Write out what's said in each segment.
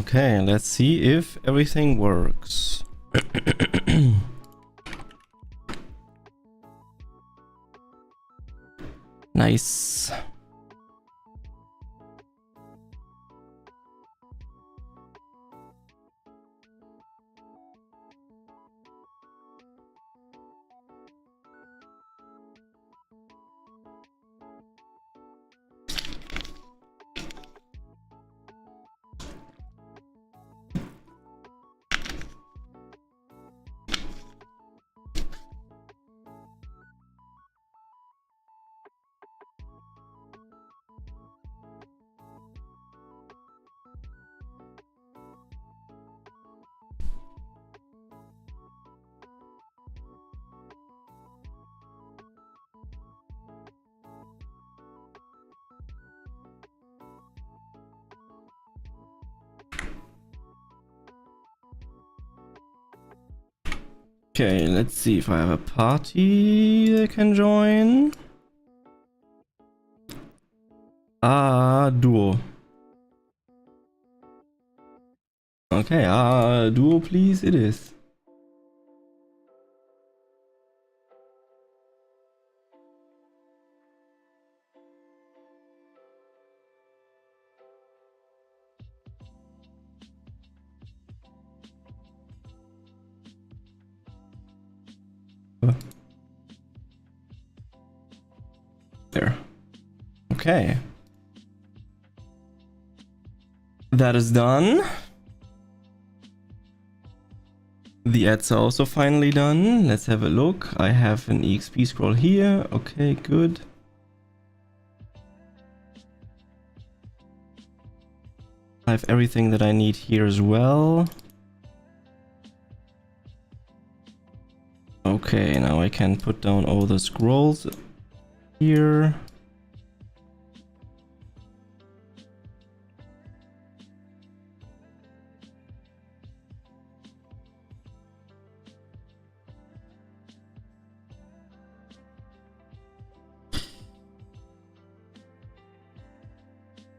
Okay, let's see if everything works. Nice. Okay, let's see if I have a party I can join. Duo. Okay, duo please it is. There. Okay. That is done. The ads are also finally done. Let's have a look. I have an EXP scroll here. Okay, good. I have everything that I need here as well. Okay, now I can put down all the scrolls here.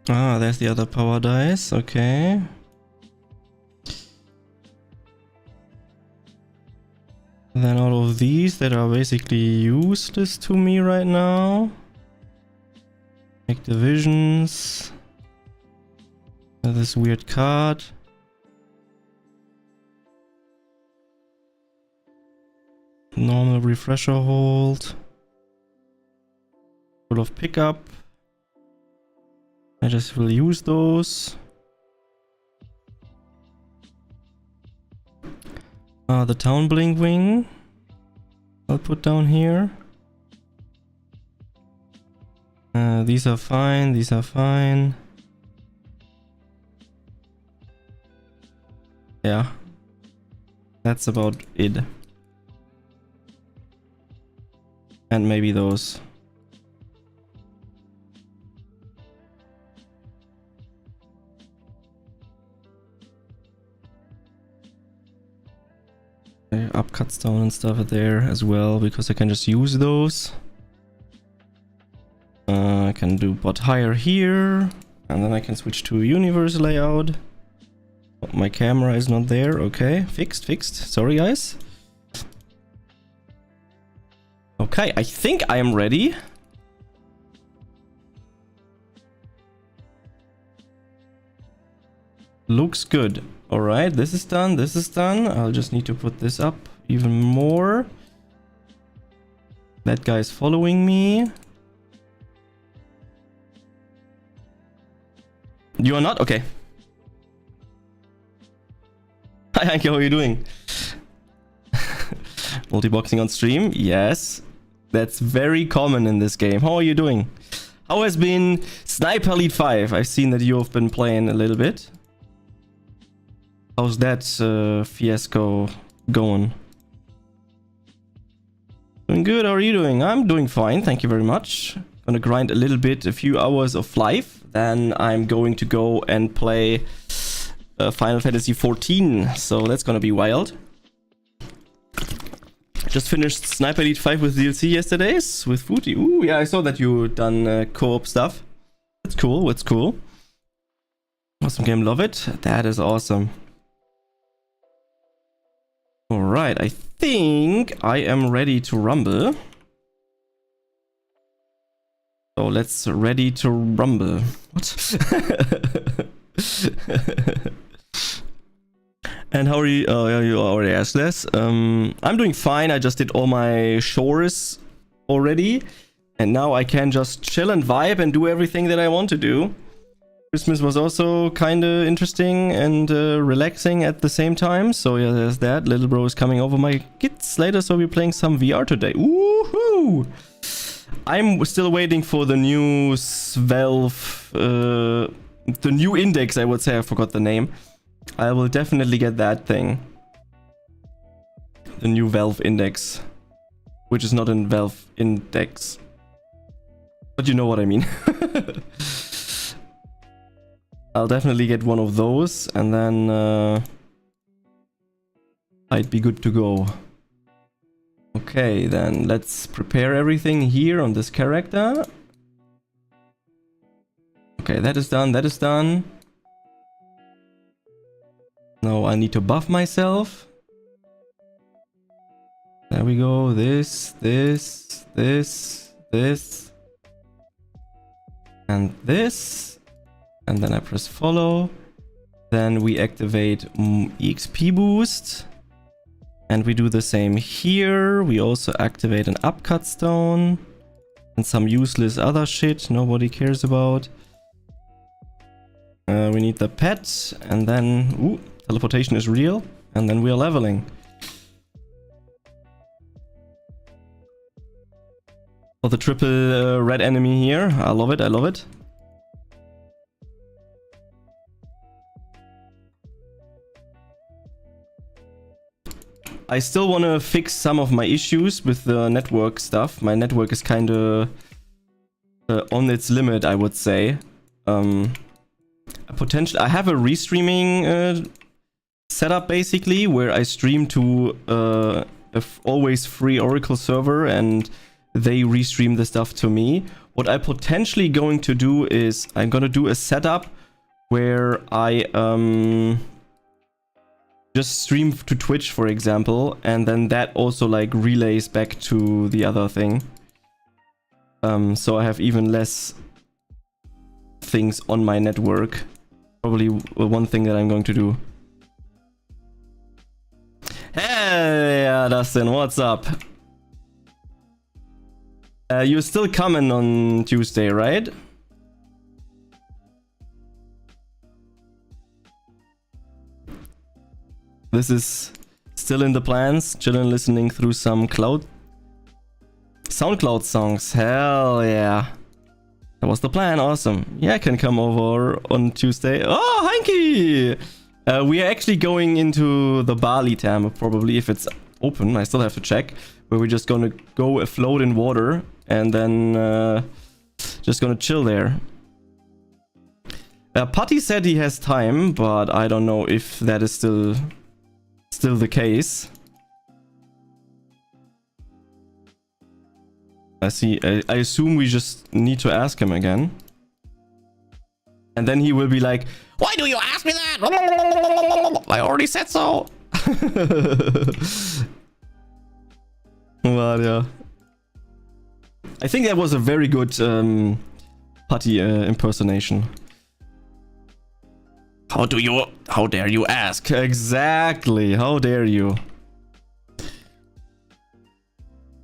Ah, there's the other power dice. Okay. Then all of these that are basically useless to me right now. Make divisions. This weird card. Normal refresher hold. Full of pickup. I just will use those. The town blink wing I'll put down here. These are fine, these are fine. Yeah, that's about it. And maybe those. Upcut stone and stuff there as well, because I can just use those. I can do bot higher here, and then I can switch to universe layout. Oh, my camera is not there. Okay, fixed. Sorry guys. Okay, I think I am ready. Looks good. Alright, this is done, this is done. I'll just need to put this up even more. That guy's following me. You are not? Okay. Hi Hanky, how are you doing? Multiboxing on stream? Yes. That's very common in this game. How are you doing? How has been Sniper Elite 5? I've seen that you have been playing a little bit. How's that fiasco going? Doing good, how are you doing? I'm doing fine, thank you very much. Gonna grind a little bit, a few hours of life. Then I'm going to go and play Final Fantasy XIV. So that's gonna be wild. Just finished Sniper Elite 5 with DLC yesterday with Footy. Ooh, yeah, I saw that you done co-op stuff. That's cool, that's cool. Awesome game, love it. That is awesome. Alright, I think I am ready to rumble. So let's ready to rumble. What? And how are you? Oh, yeah, you already asked this. I'm doing fine. I just did all my chores already. And now I can just chill and vibe and do everything that I want to do. Christmas was also kind of interesting and relaxing at the same time. So yeah, there's that. Little bro is coming over my kids later, so we're playing some VR today. Woohoo! I'm still waiting for the new Valve, the new index, I would say. I forgot the name. I will definitely get that thing. The new Valve index. Which is not in Valve index. But you know what I mean. I'll definitely get one of those, and then I'd be good to go. Okay, then let's prepare everything here on this character. Okay, that is done, that is done. Now I need to buff myself. There we go, this, and this. And then I press follow. Then we activate EXP boost. And we do the same here. We also activate an upcut stone. And some useless other shit nobody cares about. We need the pet. And then, ooh, teleportation is real. And then we are leveling. For the triple red enemy here. I love it, I love it. I still want to fix some of my issues with the network stuff. My network is kind of on its limit, I would say. I have a restreaming setup basically, where I stream to a always free Oracle server and they restream the stuff to me. What I potentially going to do is I'm gonna do a setup where I just stream to Twitch, for example, and then that also like relays back to the other thing. So I have even less things on my network. Probably one thing that I'm going to do. Hey, yeah, Dustin, what's up? You're still coming on Tuesday, right? This is still in the plans. Chilling, listening through some SoundCloud songs. Hell yeah. That was the plan. Awesome. Yeah, I can come over on Tuesday. Oh, Hanky! We are actually going into the Bali Tam, probably, if it's open. I still have to check. Where we're just gonna go afloat in water and then just gonna chill there. Putty said he has time, but I don't know if that is still the case. I see. I assume we just need to ask him again. And then he will be like, why do you ask me that? I already said so. But yeah. I think that was a very good Putty impersonation. How dare you ask? Exactly. How dare you?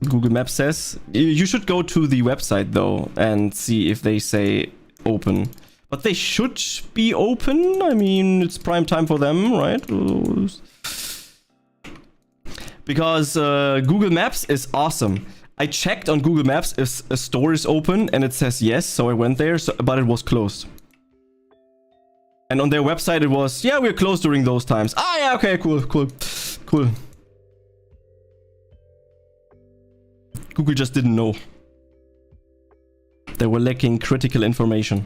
Google Maps says you should go to the website though and see if they say open. But they should be open. I mean, it's prime time for them, right? Because Google Maps is awesome. I checked on Google Maps if a store is open and it says yes, so I went there, but it was closed. And on their website it was, yeah, we're closed during those times. Ah, yeah, okay, cool. Google just didn't know. They were lacking critical information.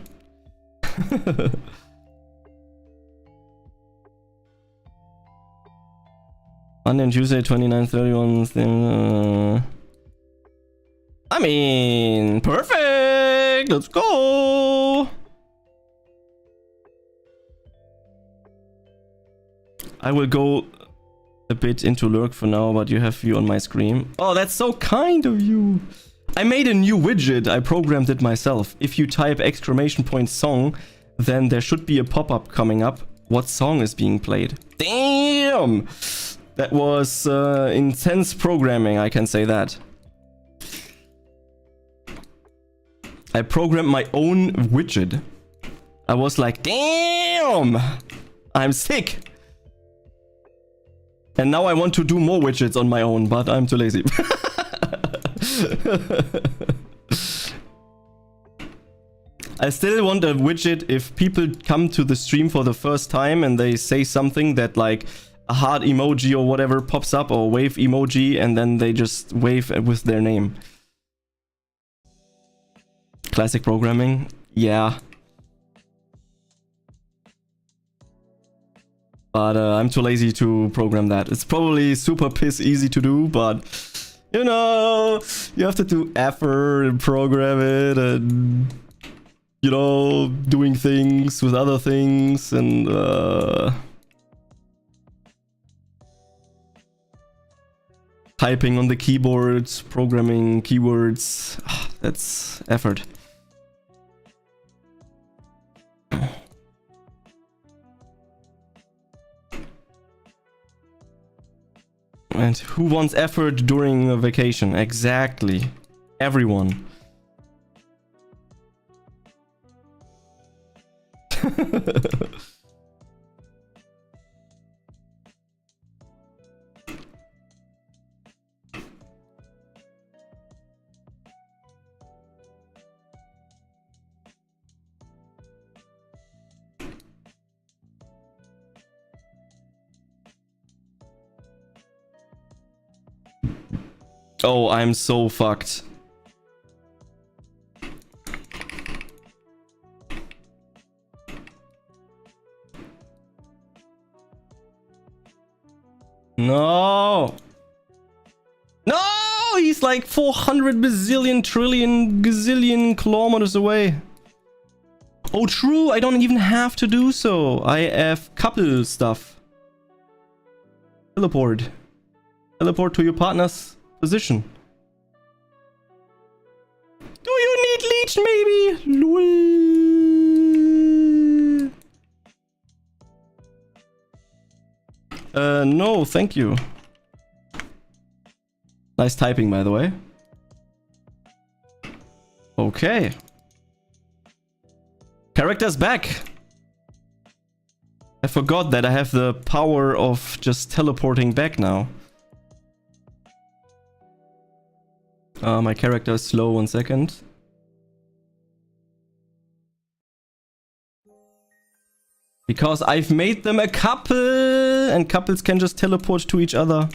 Monday and Tuesday, 29:31. I mean, perfect. Let's go. I will go a bit into lurk for now, but you have view on my screen. Oh, that's so kind of you. I made a new widget. I programmed it myself. If you type !song, then there should be a pop-up coming up. What song is being played? Damn! That was intense programming, I can say that. I programmed my own widget. I was like, damn! I'm sick! And now I want to do more widgets on my own, but I'm too lazy. I still want a widget if people come to the stream for the first time and they say something that like a heart emoji or whatever pops up, or wave emoji, and then they just wave with their name. Classic programming? Yeah. But I'm too lazy to program that. It's probably super piss easy to do, but you know, you have to do effort and program it, and you know, doing things with other things, and typing on the keyboard, programming keywords. That's effort. And who wants effort during a vacation? Exactly. Everyone. Oh, I'm so fucked. No! No! He's like 400 bazillion trillion gazillion kilometers away. Oh, true. I don't even have to do so. I have couple stuff. Teleport. Teleport to your partner's position. Do you need leech, maybe? No, thank you. Nice typing, by the way. Okay. Character's back. I forgot that I have the power of just teleporting back now. My character is slow, 1 second. Because I've made them a couple, and couples can just teleport to each other.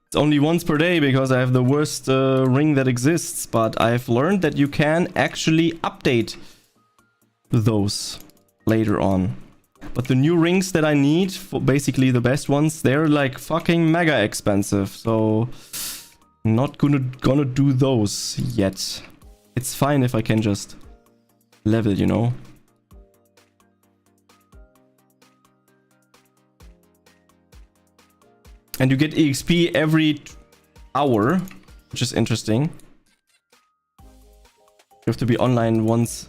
It's only once per day because I have the worst ring that exists, but I've learned that you can actually update those later on. But the new rings that I need, for basically the best ones, they're like fucking mega expensive. So not gonna do those yet. It's fine if I can just level, you know. And you get EXP every hour, which is interesting. You have to be online once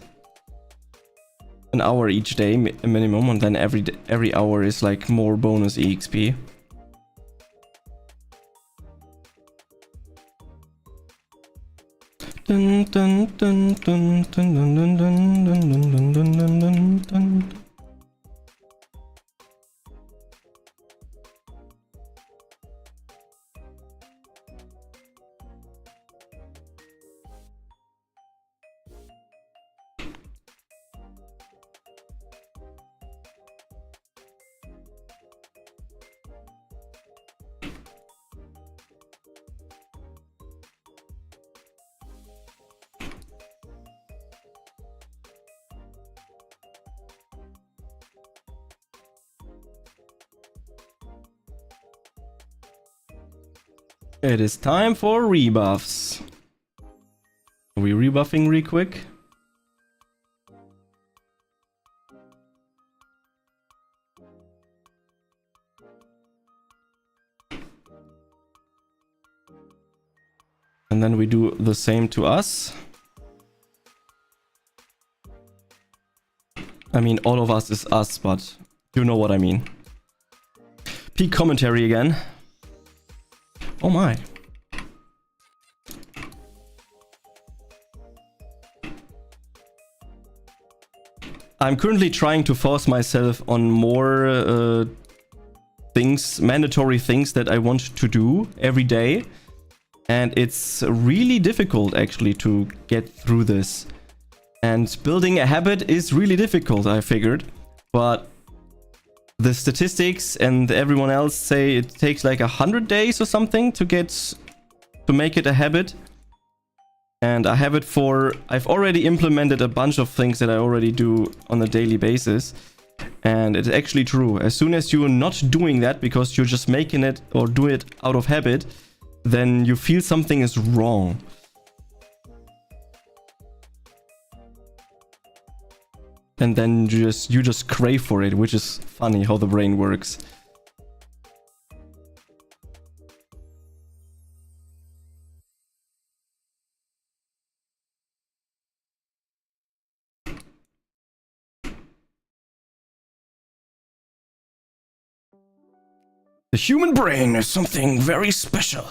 an hour each day minimum, and then every hour is like more bonus EXP. Dun, dun, dun, dun, dun, dun, dun, dun, dun, dun, dun, dun. It is time for rebuffs. Are we rebuffing real quick? then we do the same to us. I mean, all of us is us, but you know what I mean. Peak commentary again. Oh my. I'm currently trying to force myself on more things, mandatory things that I want to do every day. And it's really difficult actually to get through this. And building a habit is really difficult, I figured. But the statistics and everyone else say it takes like 100 days or something to make it a habit. And I have it I've already implemented a bunch of things that I already do on a daily basis. And it's actually true. As soon as you're not doing that because you're just making it or do it out of habit, then you feel something is wrong. And then you just crave for it, which is funny how the brain works. The human brain is something very special.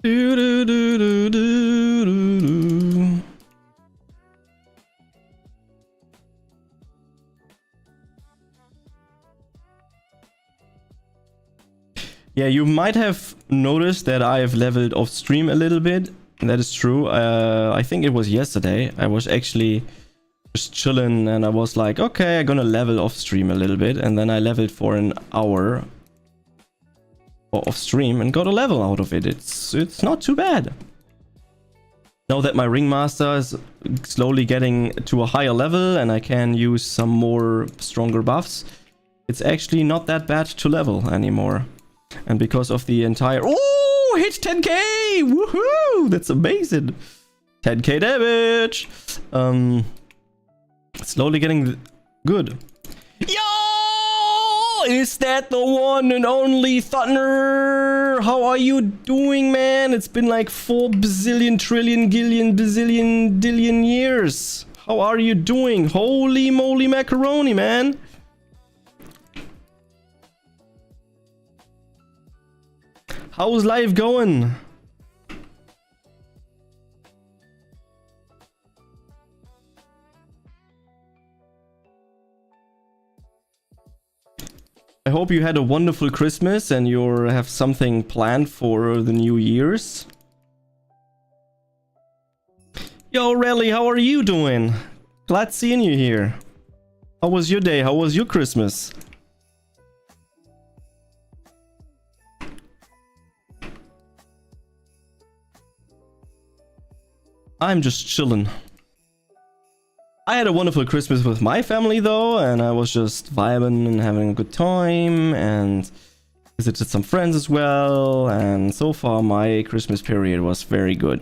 Do, do, do, do, do, do. Yeah, you might have noticed that I have leveled off stream a little bit. That is true. I think it was yesterday. I was actually just chilling and I was like, okay, I'm gonna level off stream a little bit. And then I leveled for an hour off stream and got a level out of it. It's not too bad. Now that my ringmaster is slowly getting to a higher level and I can use some more stronger buffs, it's actually not that bad to level anymore. And because of the entire... Oh, hit 10k! Woohoo! That's amazing. 10k damage. Slowly getting good. Yo! Is that the one and only Thunder? How are you doing, man? It's been like 4 bazillion, trillion, gillion, bazillion, dillion years. How are you doing? Holy moly macaroni, man. How's life going? I hope you had a wonderful Christmas and you have something planned for the New Year's. Yo, Rally, how are you doing? Glad seeing you here. How was your day? How was your Christmas? I'm just chilling. I had a wonderful Christmas with my family though, and I was just vibing and having a good time and visited some friends as well, and so far my Christmas period was very good.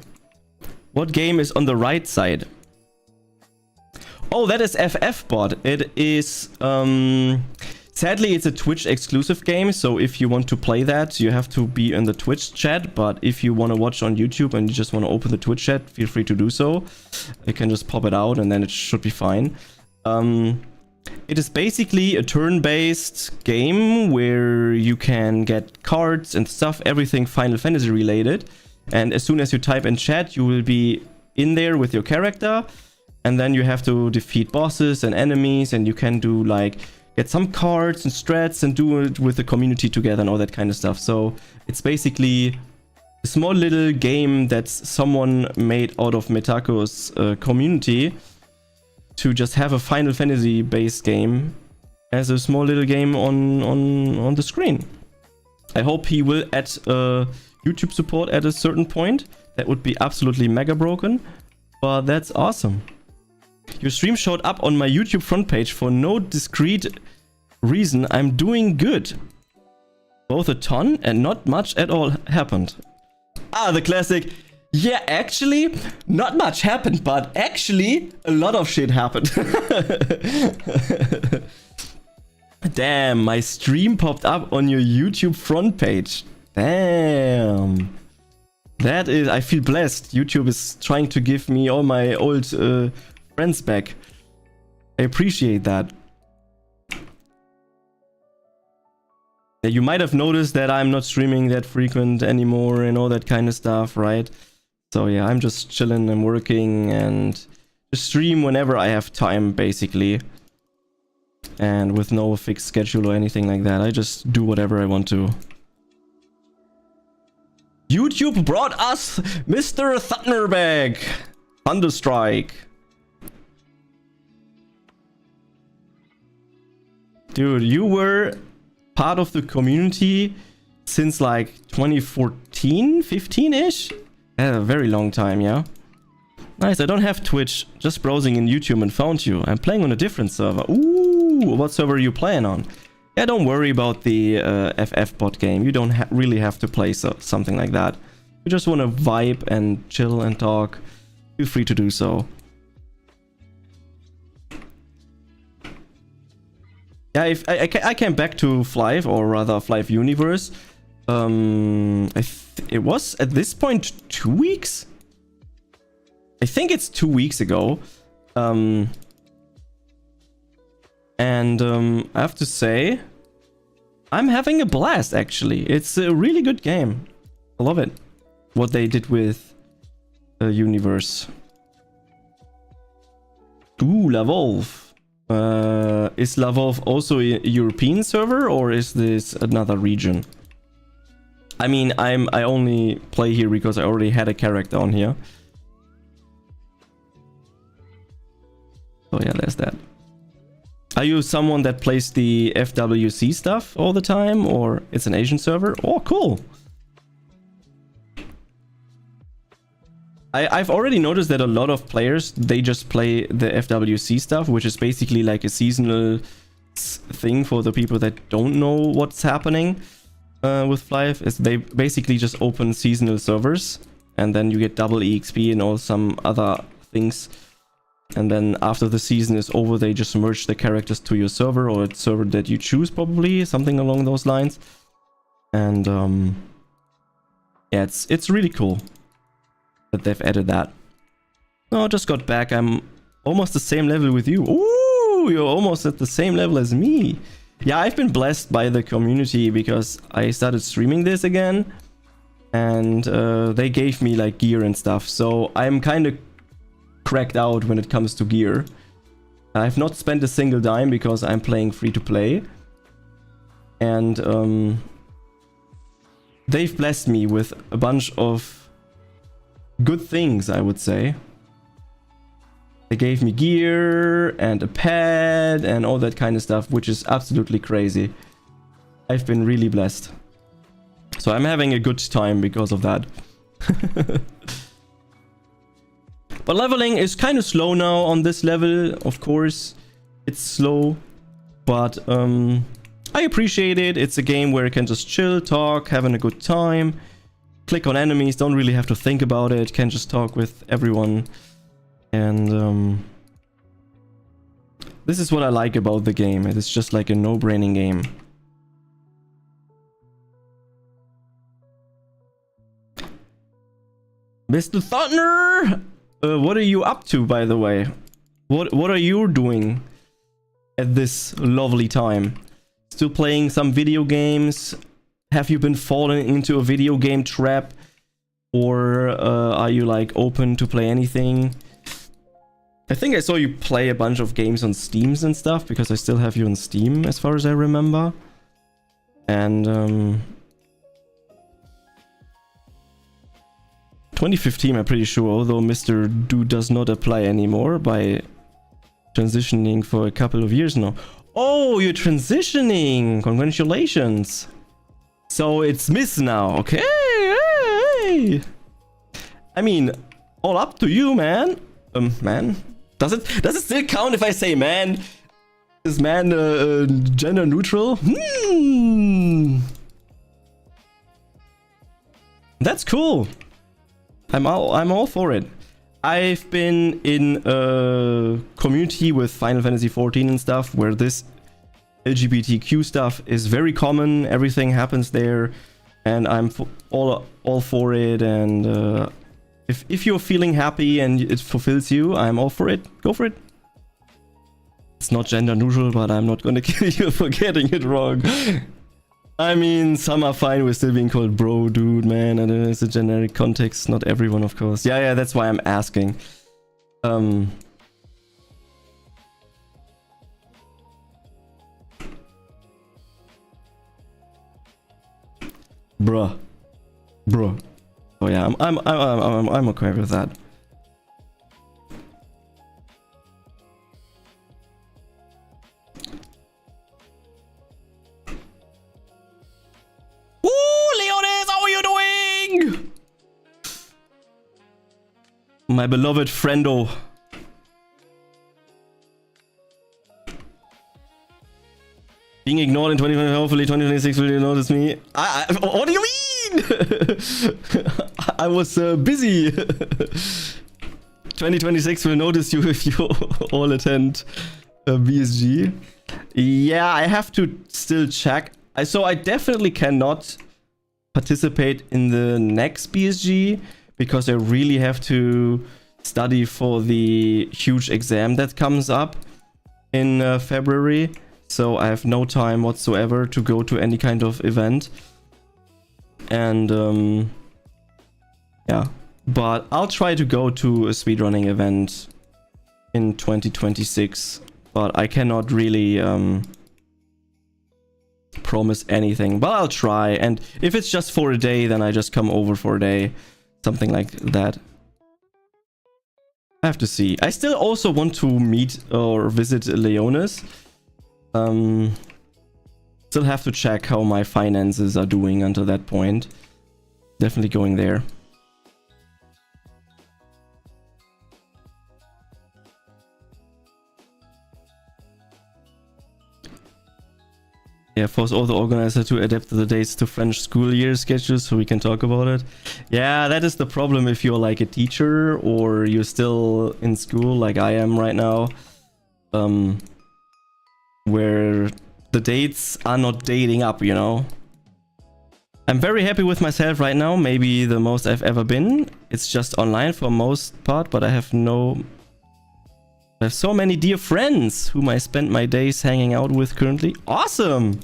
What game is on the right side? Oh, that is FFBot. It is, sadly it's a Twitch exclusive game, so if you want to play that, you have to be in the Twitch chat, but if you want to watch on YouTube and you just want to open the Twitch chat, feel free to do so. You can just pop it out and then it should be fine. It is basically a turn-based game where you can get cards and stuff, everything Final Fantasy related. And as soon as you type in chat, you will be in there with your character. And then you have to defeat bosses and enemies, and you can do like get some cards and strats and do it with the community together and all that kind of stuff. So it's basically a small little game that someone made out of Metako's community to just have a Final Fantasy based game as a small little game on the screen. I hope he will add YouTube support at a certain point That would be absolutely mega broken, but that's awesome. Your stream showed up on my YouTube front page for no discrete reason. I'm doing good. Both a ton and not much at all happened. Ah, the classic. Yeah, actually, not much happened, but actually, a lot of shit happened. Damn, my stream popped up on your YouTube front page. Damn. That is, I feel blessed. YouTube is trying to give me all my old friends back. I appreciate that. Yeah, you might have noticed that I'm not streaming that frequent anymore and all that kind of stuff, right? So yeah, I'm just chilling and working and just stream whenever I have time, basically. And with no fixed schedule or anything like that. I just do whatever I want to. YouTube brought us Mr. Thunderbag. Thunderstrike. Dude, you were part of the community since like 2014, 15-ish? A very long time, yeah? Nice, I don't have Twitch, just browsing in YouTube and found you. I'm playing on a different server. Ooh, what server are you playing on? Yeah, don't worry about the FF bot game. You don't really have to play something like that. You just want to vibe and chill and talk. Feel free to do so. Yeah, if I came back to FlyFF, or rather FlyFF Universe. It was at this point 2 weeks? I think it's 2 weeks ago. I have to say, I'm having a blast, actually. It's a really good game. I love it. What they did with Universe. Ooh, La Wolf. Is La Wolf also a European server, or is this another region? I mean, I only play here because I already had a character on here. Oh yeah, there's that. Are you someone that plays the FWC stuff all the time, or it's an Asian server? Oh, cool. I've already noticed that a lot of players, they just play the FWC stuff, which is basically like a seasonal thing for the people that don't know what's happening with FlyFF. Is they basically just open seasonal servers, and then you get double EXP and all some other things. And then after the season is over, they just merge the characters to your server, or a server that you choose, probably something along those lines. And yeah, it's really cool that they've added that. Oh, I just got back. I'm almost the same level with you. Ooh, you're almost at the same level as me. Yeah, I've been blessed by the community because I started streaming this again, and they gave me like gear and stuff. So I'm kind of cracked out when it comes to gear. I've not spent a single dime because I'm playing free to play, and they've blessed me with a bunch of good things, I would say. They gave me gear and a pad and all that kind of stuff, which is absolutely crazy. I've been really blessed. So I'm having a good time because of that. But leveling is kind of slow now on this level, of course. It's slow, but I appreciate it. It's a game where you can just chill, talk, having a good time. Click on enemies, don't really have to think about it. Can just talk with everyone. And this is what I like about the game. It is just like a no-braining game. Mr. Thunder! What are you up to, by the way? What are you doing at this lovely time? Still playing some video games? Have you been falling into a video game trap? Or are you like open to play anything? I think I saw you play a bunch of games on Steam and stuff, because I still have you on Steam as far as I remember. And 2015, I'm pretty sure, although Mr. Do does not apply anymore by transitioning for a couple of years now. Oh, you're transitioning! Congratulations! So it's Miss now, okay? Hey. I mean, all up to you, man. Man. Does it still count if I say man? Is man gender neutral? That's cool. I'm all for it. I've been in a community with Final Fantasy XIV and stuff where this LGBTQ stuff is very common. Everything happens there, and I'm all for it. And if you're feeling happy and it fulfills you, I'm all for it. Go for it. It's not gender neutral, but I'm not gonna kill you for getting it wrong. I mean, some are fine with still being called bro, dude, man, and it's a generic context. Not everyone, of course. Yeah, that's why I'm asking. Bruh. Oh yeah, I'm okay with that. My beloved friendo. Being ignored in 2020, hopefully 2026 will notice me. What do you mean? I was busy. 2026 will notice you if you all attend BSG. Yeah, I have to still check. So I definitely cannot participate in the next BSG because I really have to study for the huge exam that comes up in February. So I have no time whatsoever to go to any kind of event. And yeah, but I'll try to go to a speedrunning event in 2026. But I cannot really promise anything. But I'll try. And if it's just for a day, then I just come over for a day. Something like that. I have to see. I still also want to meet or visit Leonis. Still have to check how my finances are doing until that point. Definitely going there. Yeah, force all the organizer to adapt the dates to French school year schedules so we can talk about it. Yeah, that is the problem if you're like a teacher or you're still in school like I am right now. Where the dates are not dating up, you know. I'm very happy with myself right now. Maybe the most I've ever been. It's just online for most part, but I have so many dear friends whom I spend my days hanging out with currently. Awesome!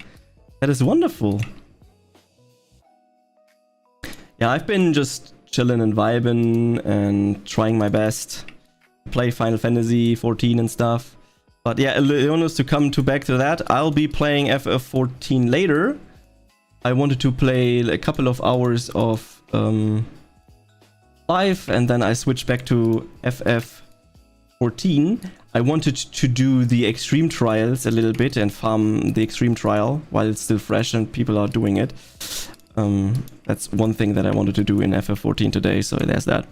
That is wonderful. Yeah, I've been just chilling and vibing and trying my best to play Final Fantasy XIV and stuff. But yeah, Leonis, to come back to that, I'll be playing FF14 later. I wanted to play a couple of hours of live, and then I switched back to FF14. I wanted to do the extreme trials a little bit and farm the extreme trial while it's still fresh and people are doing it. That's one thing that I wanted to do in FF14 today, so there's that.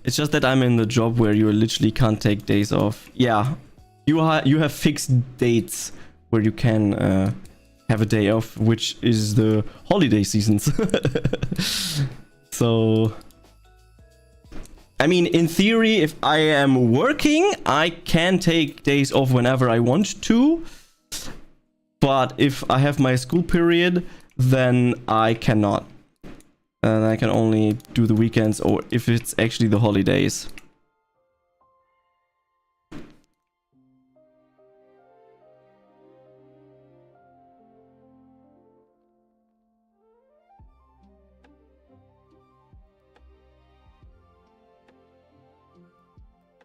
It's just that I'm in the job where you literally can't take days off. Yeah, you have fixed dates where you can have a day off, which is the holiday seasons. So, I mean, in theory, if I am working, I can take days off whenever I want to. But if I have my school period, then I cannot. And I can only do the weekends or if it's actually the holidays.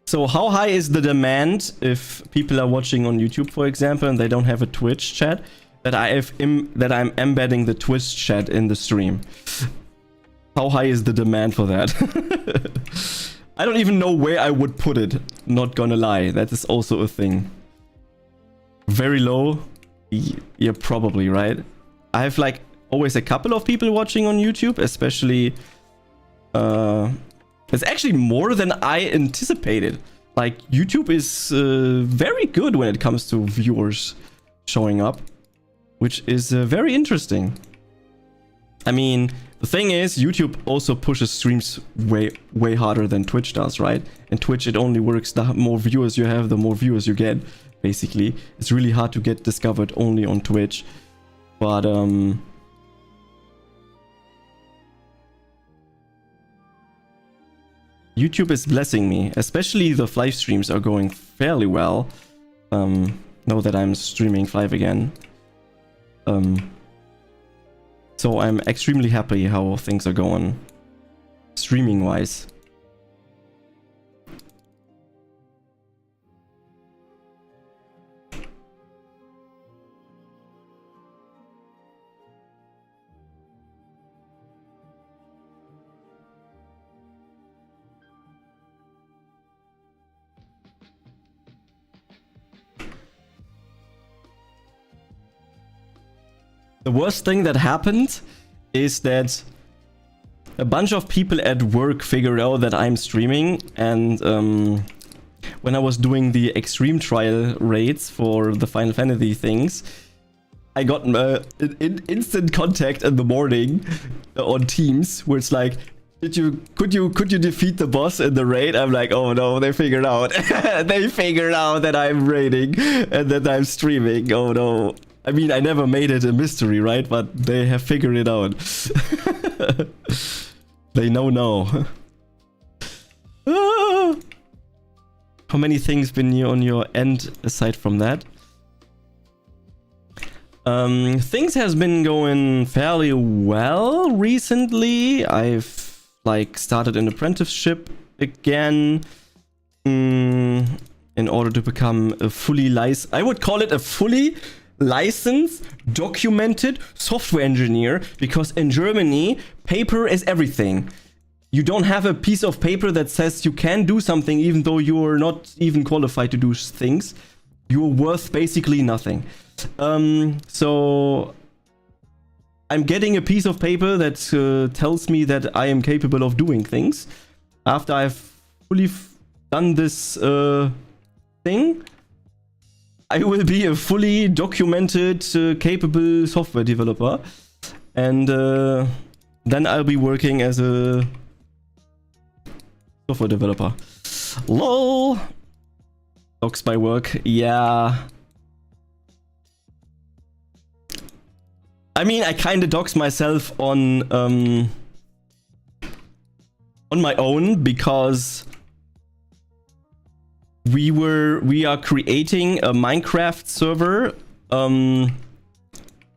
So how high is the demand if people are watching on YouTube, for example, and they don't have a Twitch chat, that I'm embedding the Twitch chat in the stream? How high is the demand for that? I don't even know where I would put it. Not gonna lie, that is also a thing. Very low? Yeah, probably, right? I have like always a couple of people watching on YouTube, especially It's actually more than I anticipated. Like, YouTube is very good when it comes to viewers showing up, which is very interesting. I mean, the thing is, YouTube also pushes streams way harder than Twitch does, right? And Twitch, it only works the more viewers you have, the more viewers you get, basically. It's really hard to get discovered only on Twitch. But, YouTube is blessing me, especially the FlyFF streams are going fairly well. Now that I'm streaming FlyFF again. So I'm extremely happy how things are going, streaming wise. The worst thing that happened is that a bunch of people at work figured out that I'm streaming, and when I was doing the extreme trial raids for the Final Fantasy things, I got instant contact in the morning on Teams where it's like, could you defeat the boss in the raid? I'm like, oh no, they figured out. They figured out that I'm raiding and that I'm streaming. Oh no. I mean, I never made it a mystery, right? But they have figured it out. They know now. How many things been on your end aside from that? Things has been going fairly well recently. I've like started an apprenticeship again in order to become a fully licensed, I would call it a fully licensed, documented software engineer, because in Germany, paper is everything. You don't have a piece of paper that says you can do something even though you are not even qualified to do things. You're worth basically nothing. So I'm getting a piece of paper that tells me that I am capable of doing things. After I've fully done this thing, I will be a fully documented, capable software developer. And then I'll be working as a software developer. LOL! Docs by work, yeah. I mean, I kinda dox myself on my own, because we are creating a Minecraft server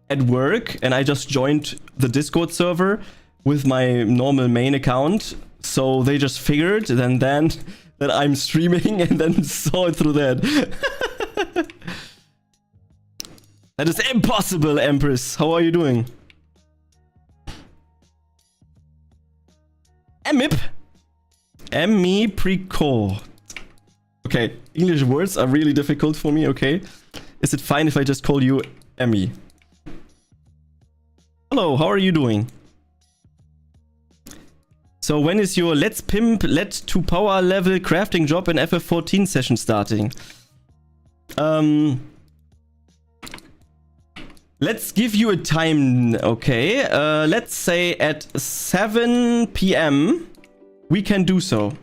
at work, and I just joined the Discord server with my normal main account, so they just figured then that I'm streaming and then saw it through that. That is impossible, Empress. How are you doing? Emip? Emmy Preco. Okay, English words are really difficult for me, okay? Is it fine if I just call you Emmy? Hello, how are you doing? So when is your Let's Pimp Let to Power level crafting job in FF14 session starting? Let's give you a time, okay? Let's say at 7 PM we can do so.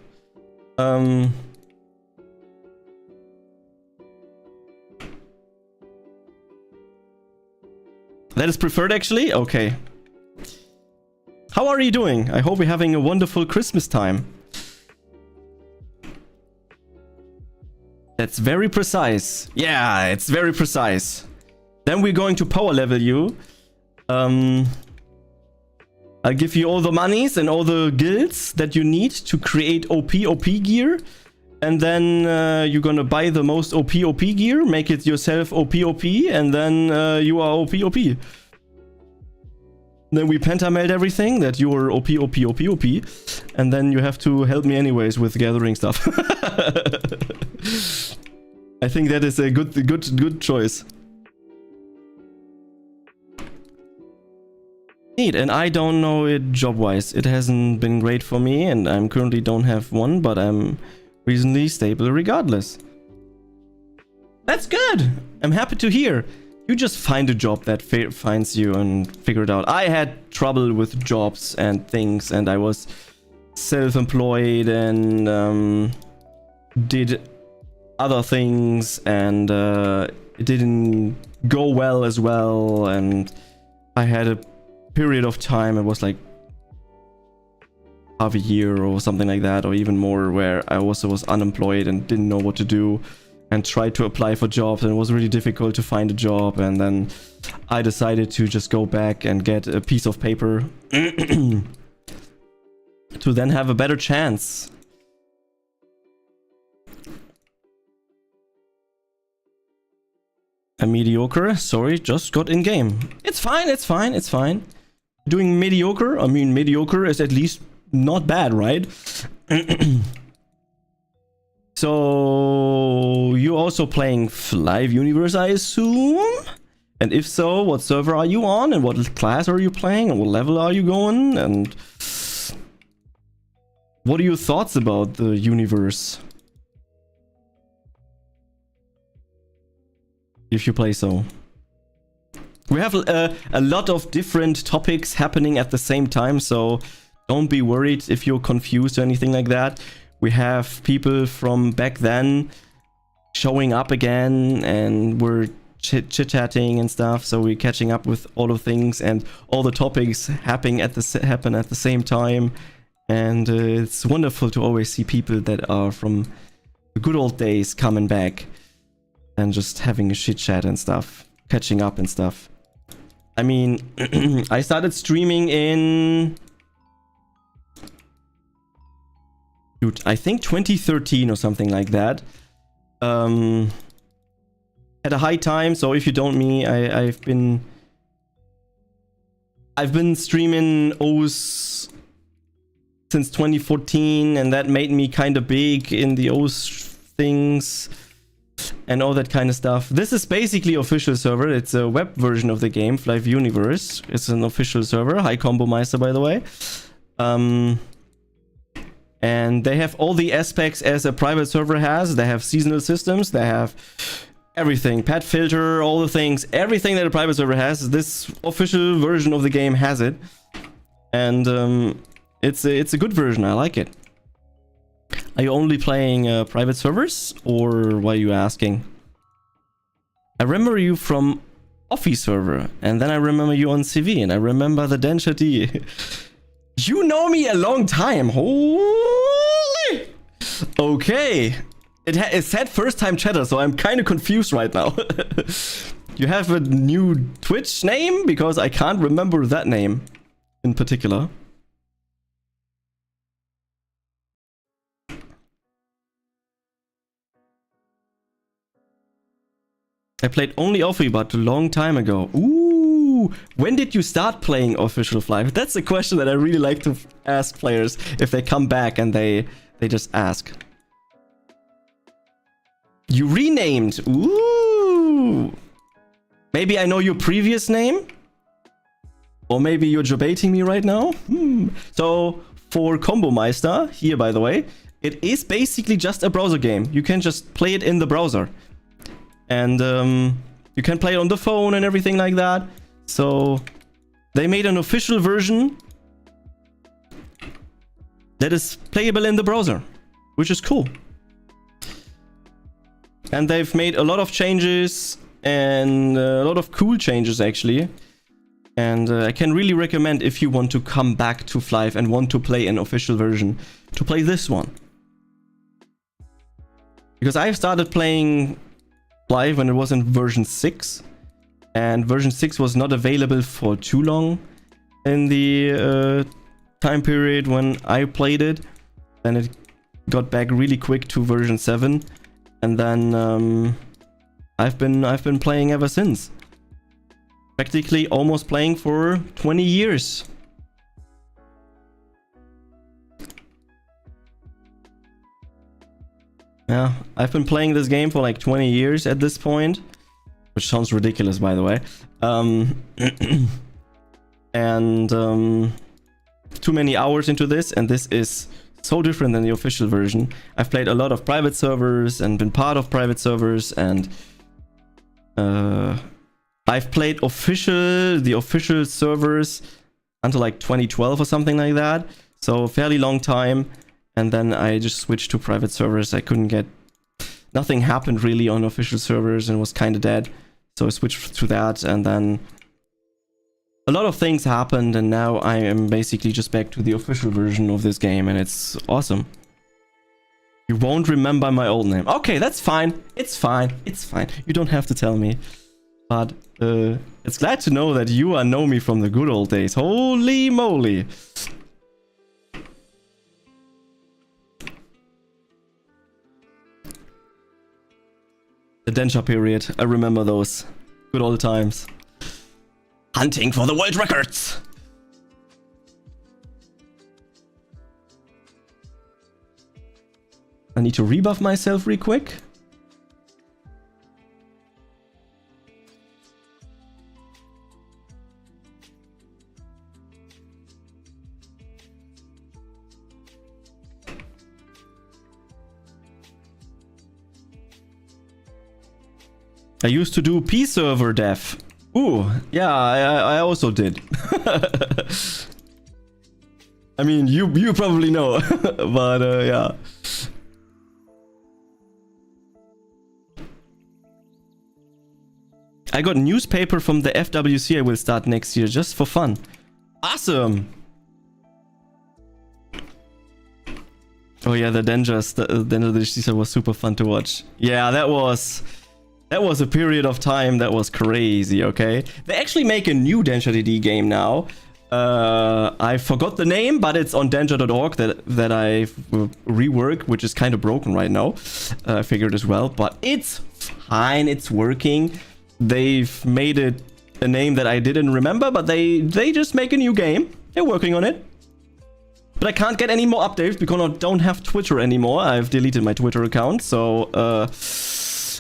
That is preferred, actually? Okay. How are you doing? I hope you're having a wonderful Christmas time. That's very precise. Yeah, it's very precise. Then we're going to power level you. I'll give you all the monies and all the guilds that you need to create OP gear. And then you're gonna buy the most OP gear, make it yourself OP, and then you are OP. Then we pentameld everything that you're OP, and then you have to help me anyways with gathering stuff. I think that is a good choice. Neat, and I don't know it job-wise. It hasn't been great for me, and I'm currently don't have one, but I'm reasonably stable regardless. That's good! I'm happy to hear. You just find a job that finds you and figure it out. I had trouble with jobs and things, and I was self-employed and did other things, and it didn't go well as well, and I had a period of time, it was like half a year or something like that, or even more, where I also was unemployed and didn't know what to do, and tried to apply for jobs, and it was really difficult to find a job. And then I decided to just go back and get a piece of paper to then have a better chance. A mediocre, sorry, just got in game. It's fine, it's fine, it's fine. Doing mediocre, I mean, mediocre is at least not bad, right? So, you're also playing FlyFF Universe, I assume? And if so, what server are you on? And what class are you playing? And what level are you going? And what are your thoughts about the universe? If you play so. We have a lot of different topics happening at the same time, so don't be worried if you're confused or anything like that. We have people from back then showing up again, and we're chit-chatting and stuff, so we're catching up with all of things, and all the topics happen at the same time. And it's wonderful to always see people that are from the good old days coming back and just having a chit chat and stuff, catching up and stuff. I mean, I started streaming in, dude, I think 2013 or something like that. At a high time, so if you don't me, I've been streaming OS since 2014, and that made me kind of big in the OS things and all that kind of stuff. This is basically official server. It's a web version of the game, FlyFF Universe. It's an official server. Hi Combo Meister, by the way. And they have all the aspects as a private server has. They have seasonal systems. They have everything. Pet filter, all the things. Everything that a private server has. This official version of the game has it. And it's a good version. I like it. Are you only playing private servers? Or why are you asking? I remember you from Lofi server. And then I remember you on CV. And I remember the density. You know me a long time. Holy. Okay. It said first time chatter, so I'm kind of confused right now. You have a new Twitch name? Because I can't remember that name in particular. I played only Lofi, but a long time ago. Ooh, when did you start playing official FlyFF? That's a question that I really like to ask players if they come back and they just ask. You renamed. Ooh. Maybe I know your previous name? Or maybe you're debating me right now? So, for Combo Meister, here by the way, it is basically just a browser game. You can just play it in the browser. And you can play it on the phone and everything like that. So they made an official version that is playable in the browser, which is cool. And they've made a lot of changes, and a lot of cool changes actually. And I can really recommend, if you want to come back to FlyFF and want to play an official version, to play this one. Because I started playing FlyFF when it was in version 6, and version 6 was not available for too long in the time period when I played it. Then it got back really quick to version 7, and then I've been playing ever since. Practically almost playing for 20 years. Yeah, I've been playing this game for like 20 years at this point, which sounds ridiculous, by the way. and too many hours into this, and this is so different than the official version. I've played a lot of private servers and been part of private servers, and I've played the official servers until like 2012 or something like that, so fairly long time, and then I just switched to private servers. Nothing happened really on official servers and was kind of dead, so I switched to that, and then a lot of things happened, and now I am basically just back to the official version of this game, and it's awesome. You won't remember my old name. Okay, that's fine. It's fine. It's fine. You don't have to tell me. But it's glad to know that you know me from the good old days. Holy moly. The Densha period. I remember those good old times. Hunting for the world records. I need to rebuff myself real quick. I used to do P server dev. Ooh, yeah, I also did. I mean, you probably know, but yeah. I got newspaper from the FWC. I will start next year just for fun. Awesome. Oh yeah, the Densha was super fun to watch. Yeah, that was a period of time that was crazy, okay? They actually make a new Densha DD game now. I forgot the name, but it's on densha.org that I rework, which is kind of broken right now. I figured as well, but it's fine, it's working. They've made it a name that I didn't remember, but they just make a new game. They're working on it. But I can't get any more updates because I don't have Twitter anymore. I've deleted my Twitter account, so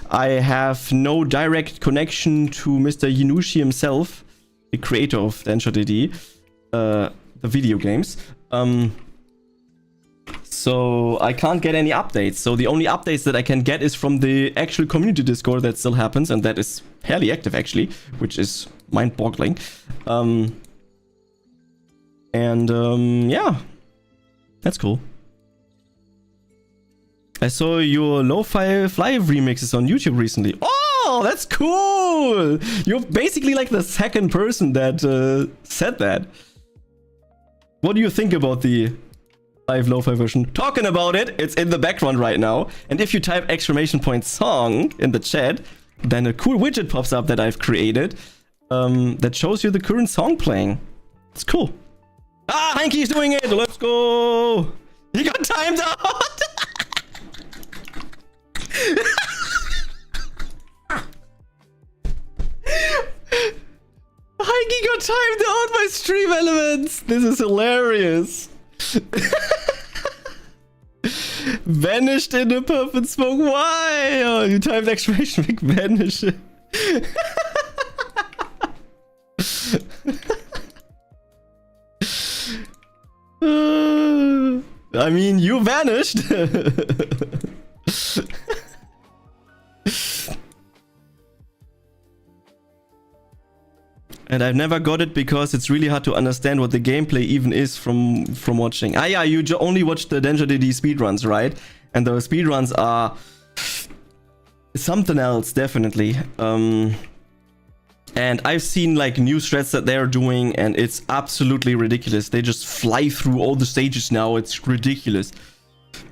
I have no direct connection to Mr. Yinushi himself, the creator of Densha DD, the video games. So I can't get any updates. So the only updates that I can get is from the actual community Discord that still happens, and that is fairly active actually, which is mind-boggling. Yeah, that's cool. I saw your Lofi FlyFF remixes on YouTube recently. Oh, that's cool! You're basically like the second person that said that. What do you think about the live Lofi version? Talking about it, it's in the background right now. And if you type !song in the chat, then a cool widget pops up that I've created that shows you the current song playing. It's cool. Ah, Hanky's doing it! Let's go! He got timed out! Hanky got timed out by Stream Elements! This is hilarious! Vanished in a perfect smoke. Why? Oh, you typed exclamation mark vanish. I mean, you vanished. And I've never got it because it's really hard to understand what the gameplay even is from watching. Ah yeah, you only watch the Densha DD speedruns, right? And those speedruns are something else, definitely. And I've seen like news threads that they're doing, and it's absolutely ridiculous. They just fly through all the stages now. It's ridiculous.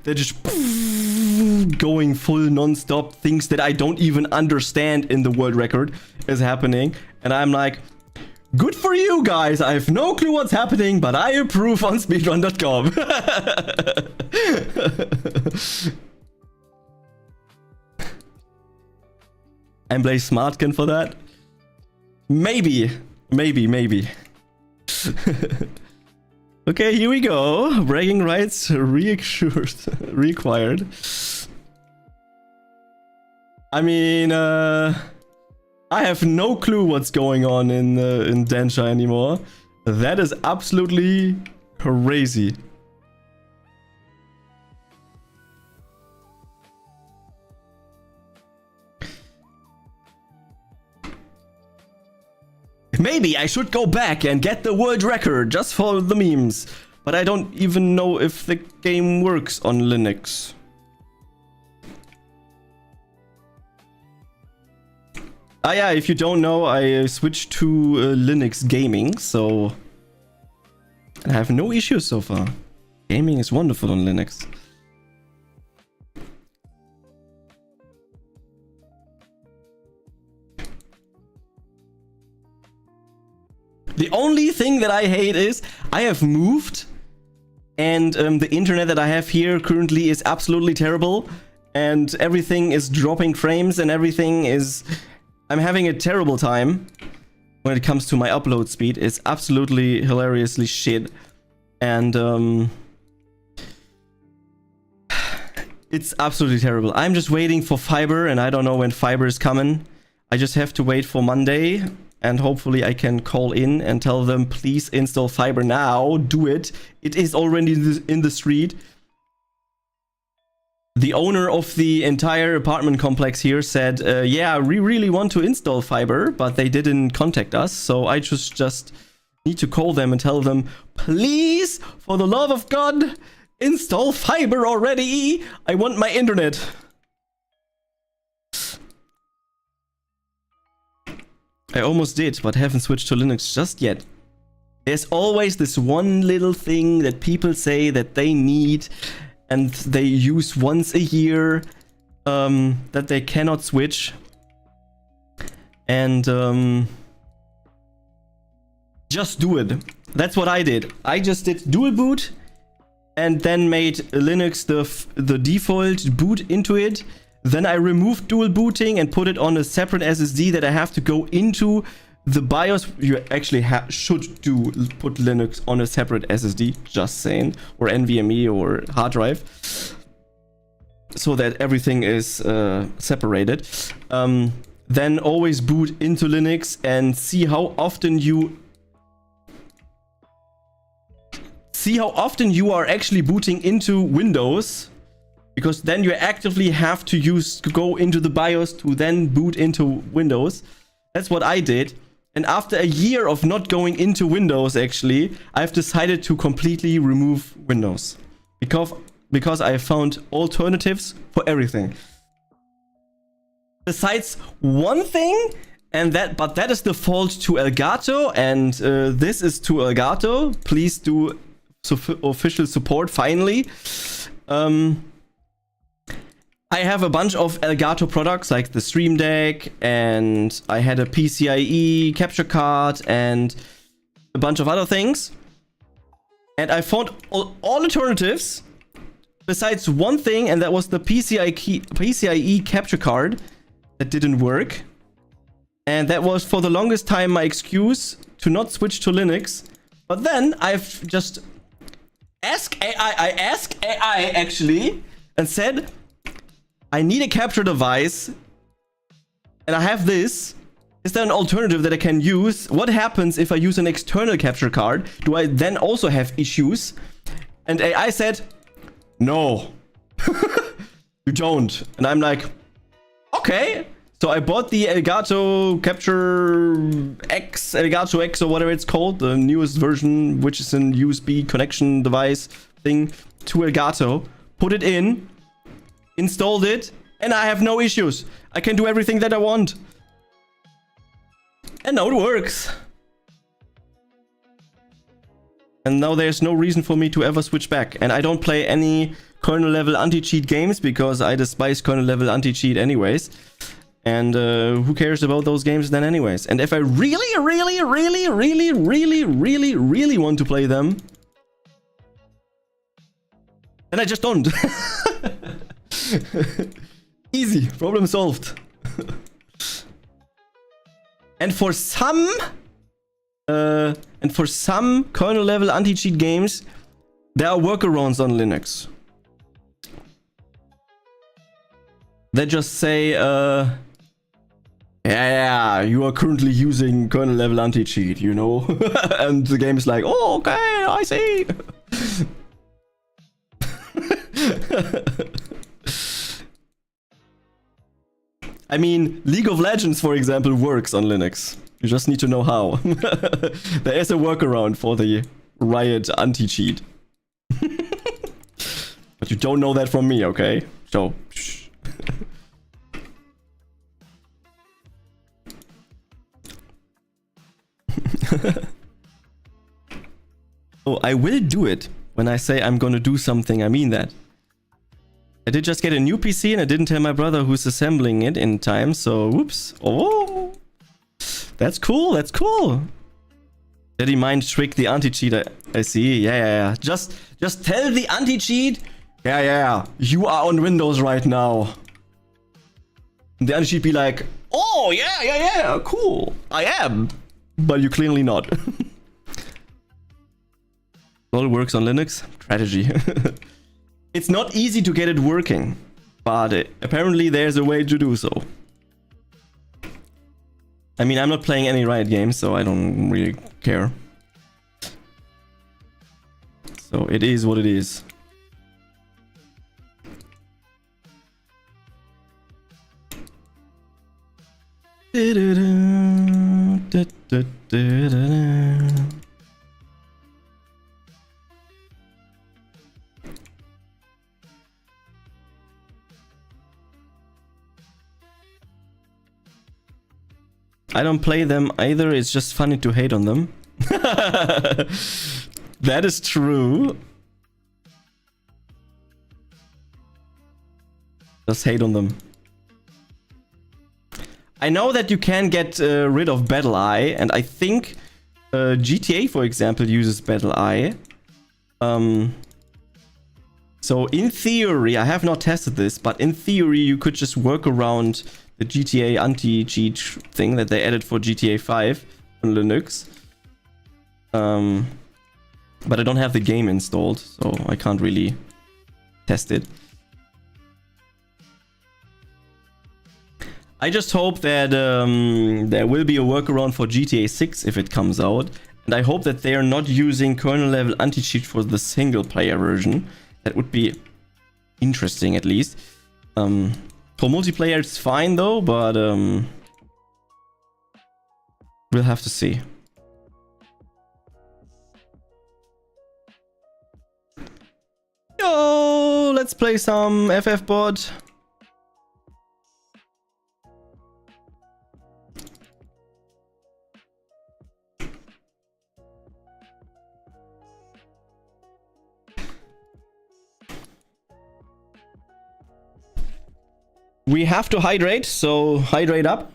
They're just going full non-stop. Things that I don't even understand in the world record is happening. And I'm like, good for you guys. I have no clue what's happening, but I approve on speedrun.com. And play Smartkin for that? Maybe. Okay, here we go. Bragging rights required. I mean, I have no clue what's going on in Densha anymore. That is absolutely crazy. Maybe I should go back and get the world record just for the memes. But I don't even know if the game works on Linux. Ah yeah, if you don't know, I switched to Linux gaming, so... I have no issues so far. Gaming is wonderful on Linux. The only thing that I hate is I have moved and the internet that I have here currently is absolutely terrible and everything is dropping frames and everything is... I'm having a terrible time when it comes to my upload speed. It's absolutely hilariously shit and it's absolutely terrible. I'm just waiting for fiber and I don't know when fiber is coming. I just have to wait for Monday. And hopefully I can call in and tell them, please install fiber now. Do it. It is already in the street. The owner of the entire apartment complex here said, yeah, we really want to install fiber, but they didn't contact us. So I just need to call them and tell them, please, for the love of God, install fiber already. I want my internet. I almost did, but haven't switched to Linux just yet. There's always this one little thing that people say that they need and they use once a year that they cannot switch. And just do it. That's what I did. I just did dual boot and then made Linux the default boot into it. Then I removed dual booting and put it on a separate SSD that I have to go into the BIOS. You actually should put Linux on a separate SSD, just saying, or NVMe or hard drive, so that everything is separated. Then always boot into Linux and see how often you are actually booting into Windows. Because then you actively have to go into the BIOS to then boot into Windows. That's what I did. And after a year of not going into Windows, actually, I've decided to completely remove Windows. Because I found alternatives for everything. Besides one thing, but that is default to Elgato, and this is to Elgato. Please do official support finally. I have a bunch of Elgato products like the Stream Deck, and I had a PCIe capture card and a bunch of other things. And I found all alternatives besides one thing, and that was the PCIe capture card that didn't work. And that was for the longest time my excuse to not switch to Linux. But then I've just asked AI actually and said, I need a capture device, and I have this. Is there an alternative that I can use? What happens if I use an external capture card? Do I then also have issues? And AI said, no, you don't. And I'm like, okay. So I bought the Elgato Capture X, Elgato X or whatever it's called, the newest version, which is an USB connection device thing to Elgato. Put it in. Installed it, and I have no issues. I can do everything that I want. And now it works. And now there's no reason for me to ever switch back. And I don't play any kernel level anti-cheat games because I despise kernel level anti-cheat anyways. And who cares about those games then anyways? And if I really want to play them, then I just don't. Easy, problem solved. And for some kernel level anti-cheat games, there are workarounds on Linux. They just say, yeah, you are currently using kernel level anti-cheat, you know? And the game is like, oh, okay, I see. I mean, League of Legends, for example, works on Linux. You just need to know how. There is a workaround for the Riot anti-cheat. But you don't know that from me, okay? So, shh. Oh, I will do it. When I say I'm gonna do something, I mean that. I did just get a new PC and I didn't tell my brother who's assembling it in time, so whoops. Oh, that's cool, that's cool. Daddy mind trick the anti-cheat, I see. Yeah. Just tell the anti-cheat. Yeah. You are on Windows right now. And the anti-cheat be like, oh, yeah, cool. I am. But you're clearly not. It all works on Linux. Strategy. It's not easy to get it working, but apparently there's a way to do so. I mean, I'm not playing any Riot games, so I don't really care. So it is what it is. I don't play them either, it's just funny to hate on them. That is true. Just hate on them. I know that you can get rid of Battle Eye, and I think GTA, for example, uses Battle Eye. So in theory, I have not tested this, but in theory, you could just work around the GTA anti-cheat thing that they added for GTA 5 on Linux. But I don't have the game installed, so I can't really test it. I just hope that there will be a workaround for GTA 6 if it comes out. And I hope that they are not using kernel level anti-cheat for the single player version. That would be interesting at least. For multiplayer it's fine though, but we'll have to see. Yo, let's play some FF bot. We have to hydrate, so hydrate up.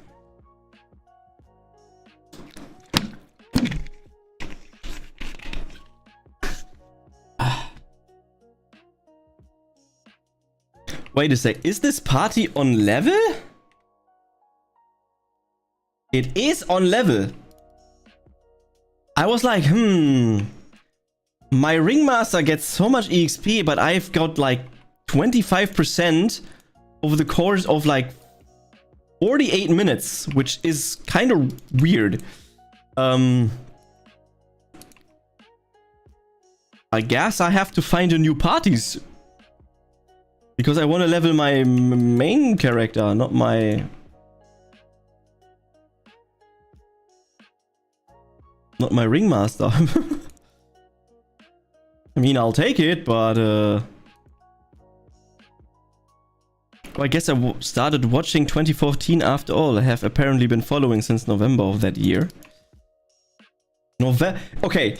Wait a sec, is this party on level? It is on level. I was like, my Ringmaster gets so much EXP, but I've got like 25% over the course of like 48 minutes, which is kind of weird. I guess I have to find a new parties. Because I want to level my main character, not my... Not my Ringmaster. I mean, I'll take it, but... Well, I guess I started watching 2014 after all. I have apparently been following since November of that year. Okay,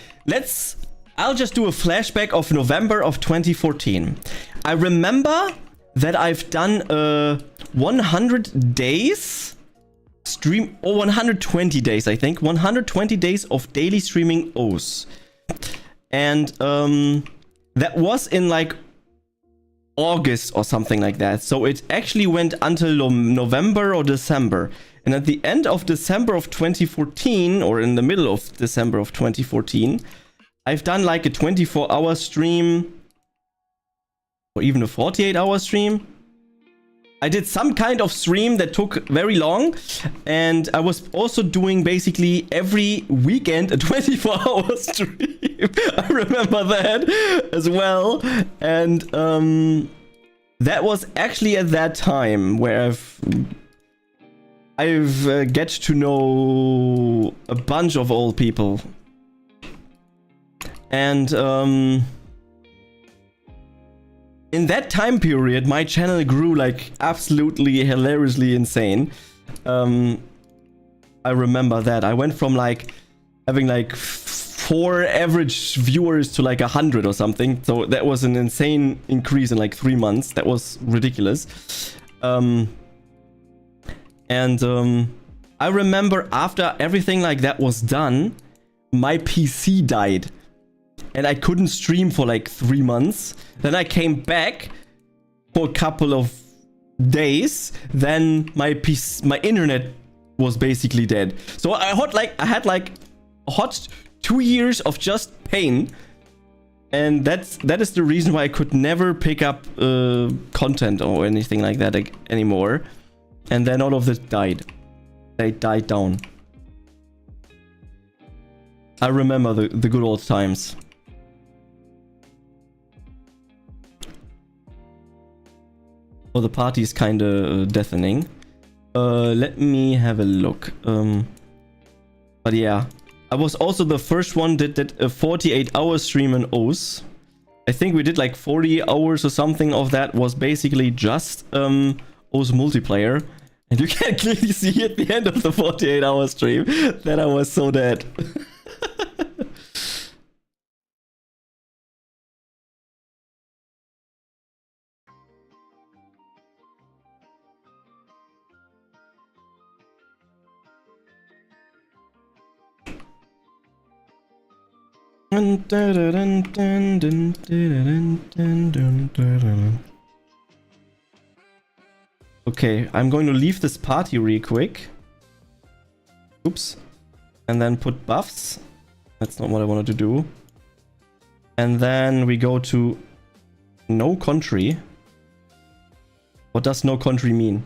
I'll just do a flashback of November of 2014. I remember that I've done 100 days stream, or 120 days, I think. 120 days of daily streaming O's. And that was in like August or something like that. So it actually went until November or December. And at the end of December of 2014, or in the middle of December of 2014, I've done like a 24-hour stream, or even a 48-hour stream. I did some kind of stream that took very long, and I was also doing basically every weekend a 24-hour stream. I remember that as well, and that was actually at that time where I've get to know a bunch of old people, and in that time period, my channel grew like absolutely hilariously insane. I remember that. I went from like having like 4 average viewers to like 100 or something. So that was an insane increase in like 3 months. That was ridiculous. I remember after everything like that was done, my PC died. And I couldn't stream for like 3 months. Then I came back for a couple of days. Then my internet was basically dead. So I had like a hot 2 years of just pain. And that is the reason why I could never pick up content or anything like that anymore. And then all of this died. They died down. I remember the good old times. Oh, the party is kind of deafening. Let me have a look. But yeah, I was also the first one that did a 48-hour stream in OS. I think we did like 40 hours or something of that was basically just OS multiplayer. And you can clearly see at the end of the 48-hour stream that I was so dead. Okay, I'm going to leave this party real quick. Oops. And then put buffs. That's not what I wanted to do. And then we go to no country. What does no country mean?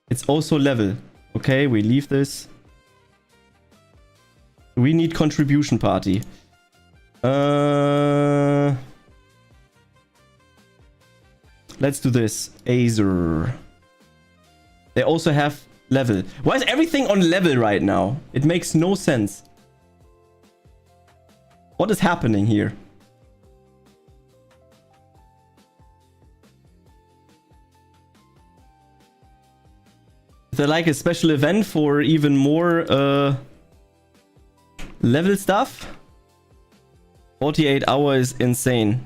It's also level. Okay, we leave this. We need contribution party. Let's do this. Azer. They also have level. Why is everything on level right now? It makes no sense. What is happening here? Is there like a special event for even more level stuff? 48 hours is insane.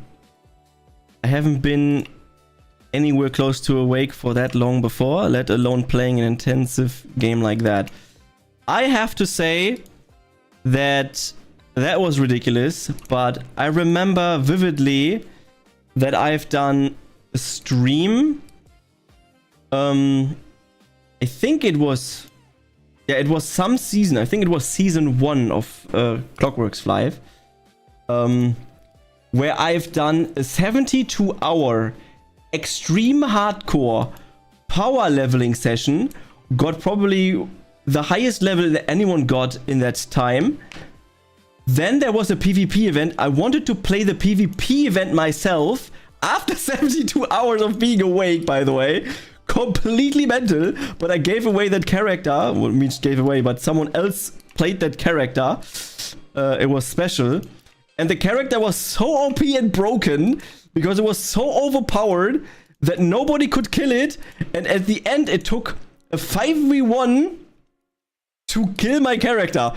I haven't been anywhere close to awake for that long before, let alone playing an intensive game like that. I have to say that that was ridiculous, but I remember vividly that I've done a stream. I think it was... yeah, it was some season. I think it was season 1 of Clockworks FlyFF. Where I've done a 72-hour extreme hardcore power leveling session. Got probably the highest level that anyone got in that time. Then there was a PvP event. I wanted to play the PvP event myself after 72 hours of being awake, by the way. Completely mental, but I gave away that character. Well, means gave away, but someone else played that character. It was special. And the character was so OP and broken because it was so overpowered that nobody could kill it. And at the end, it took a 5v1 to kill my character.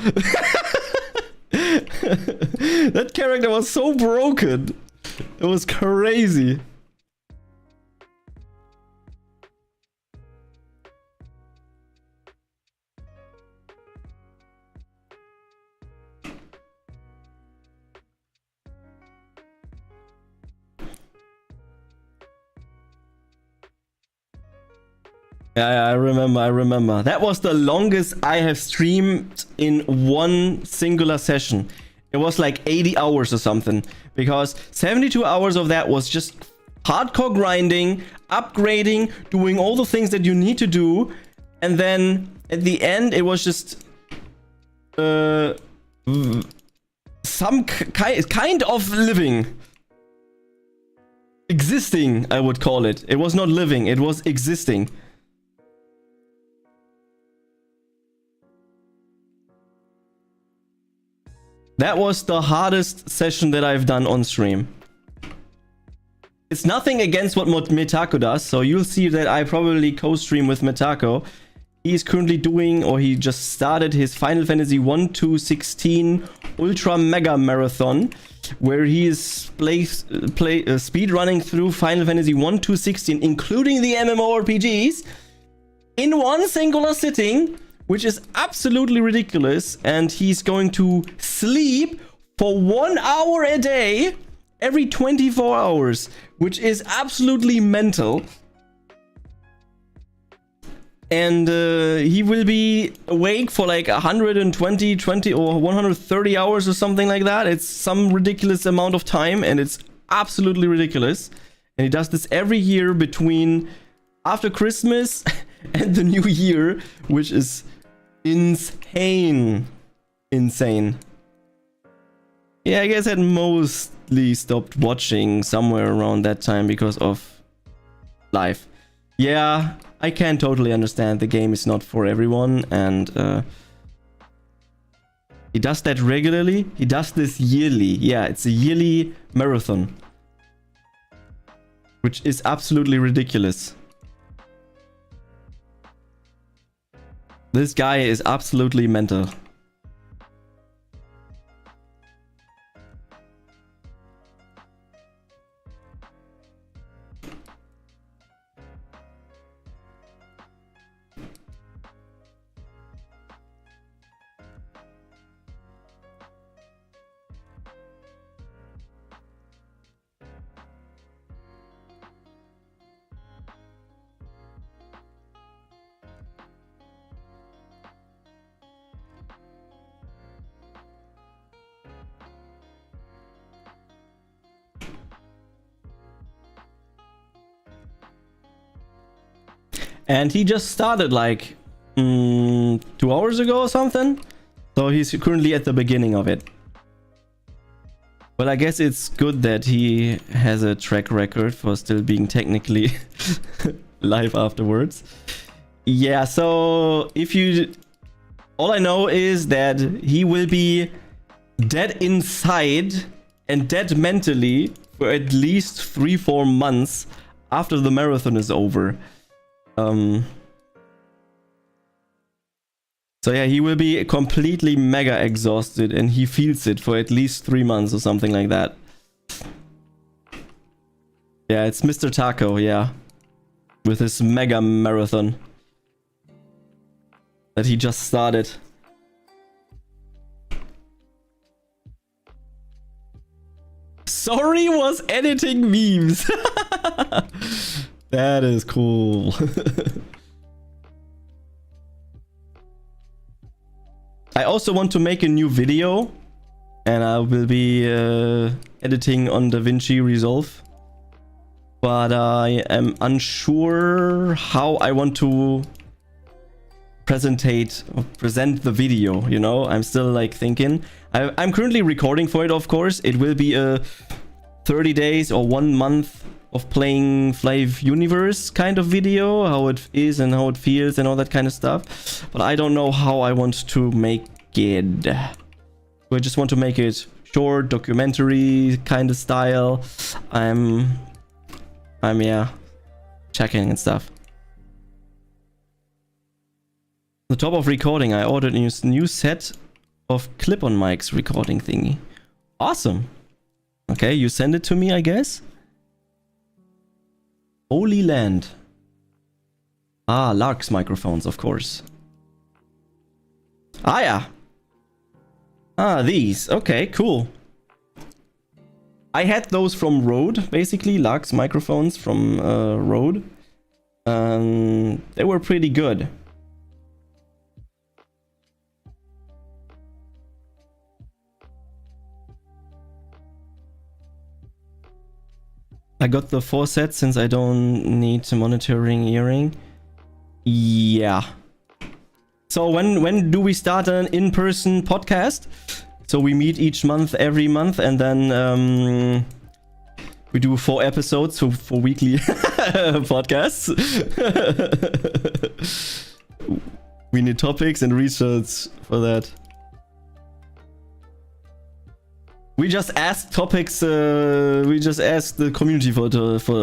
That character was so broken. It was crazy. Yeah, I remember. That was the longest I have streamed in one singular session. It was like 80 hours or something. Because 72 hours of that was just hardcore grinding, upgrading, doing all the things that you need to do, and then at the end it was just some kind of living. Existing, I would call it. It was not living, it was existing. That was the hardest session that I've done on stream. It's nothing against what Metako does, so you'll see that I probably co-stream with Metako. He's currently doing, or he just started his Final Fantasy 1-16 Ultra Mega Marathon, where he is speed running through Final Fantasy 1-16, including the MMORPGs, in one singular sitting, which is absolutely ridiculous. And he's going to sleep for 1 hour a day every 24 hours, which is absolutely mental. And he will be awake for like 120 or 130 hours or something like that. It's some ridiculous amount of time, and it's absolutely ridiculous. And he does this every year between after Christmas and the New Year, which is insane. Insane. Yeah, I guess I had mostly stopped watching somewhere around that time because of life. Yeah, I can totally understand the game is not for everyone, and he does that regularly. He does this yearly. Yeah, it's a yearly marathon, which is absolutely ridiculous. This guy is absolutely mental. And he just started like 2 hours ago or something. So he's currently at the beginning of it. But I guess it's good that he has a track record for still being technically live afterwards. Yeah, so if you... all I know is that he will be dead inside and dead mentally for at least 3-4 months after the marathon is over. So yeah, he will be completely mega exhausted, and he feels it for at least 3 months or something like that. Yeah, it's Mr. Taco, yeah. With his mega marathon that he just started. Sorry was editing memes. That is cool. I also want to make a new video, and I will be editing on DaVinci Resolve, but I am unsure how I want to present the video, you know. I'm still like thinking. I'm currently recording for it, of course. It will be a 30 days or 1 month of playing FlyFF Universe kind of video, how it is and how it feels and all that kind of stuff. But I don't know how I want to make it. So I just want to make it short, documentary kind of style. I'm yeah, checking and stuff. On the top of recording, I ordered a new set of clip-on mics recording thingy. Awesome. Okay, you send it to me, I guess. Holy Land. Ah, Lark's microphones, of course. Ah, yeah. Ah, these. Okay, cool. I had those from Rode, basically. Lark's microphones from Rode. They were pretty good. I got the 4 sets since I don't need monitoring earring. Yeah. So when do we start an in-person podcast? So we meet each month, every month, and then we do 4 episodes, so 4 weekly podcasts. We need topics and research for that. We just ask topics. We just ask the community for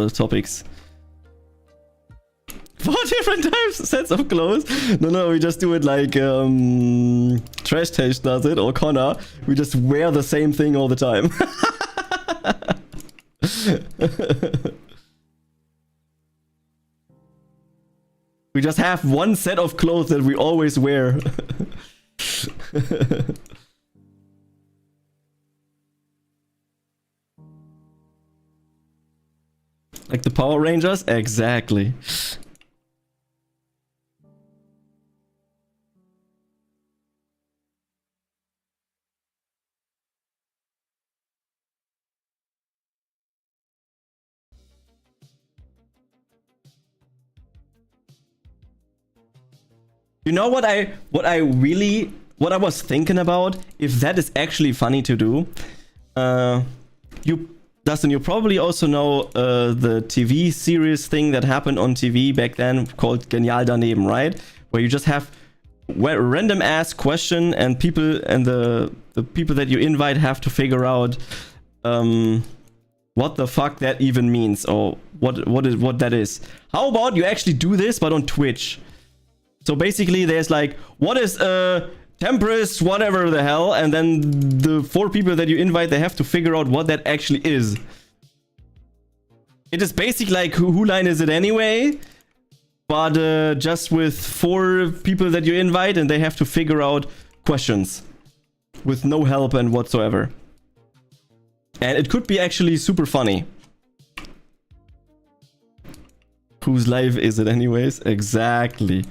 topics. 4 different types, sets of clothes. No, we just do it like Trash Taste does it, or Connor. We just wear the same thing all the time. We just have one set of clothes that we always wear. Like the Power Rangers? Exactly. You know what I was thinking about? If that is actually funny to do, Dustin, you probably also know the TV series thing that happened on TV back then called Genial Daneben, right? Where you just have a random ass question and people and the people that you invite have to figure out what the fuck that even means, or what that is. How about you actually do this but on Twitch? So basically there's like, what is Temperance, whatever the hell, and then the 4 people that you invite, they have to figure out what that actually is. It is basically like who line is it anyway, but just with 4 people that you invite, and they have to figure out questions with no help and whatsoever. And it could be actually super funny. Whose life is it anyways? Exactly.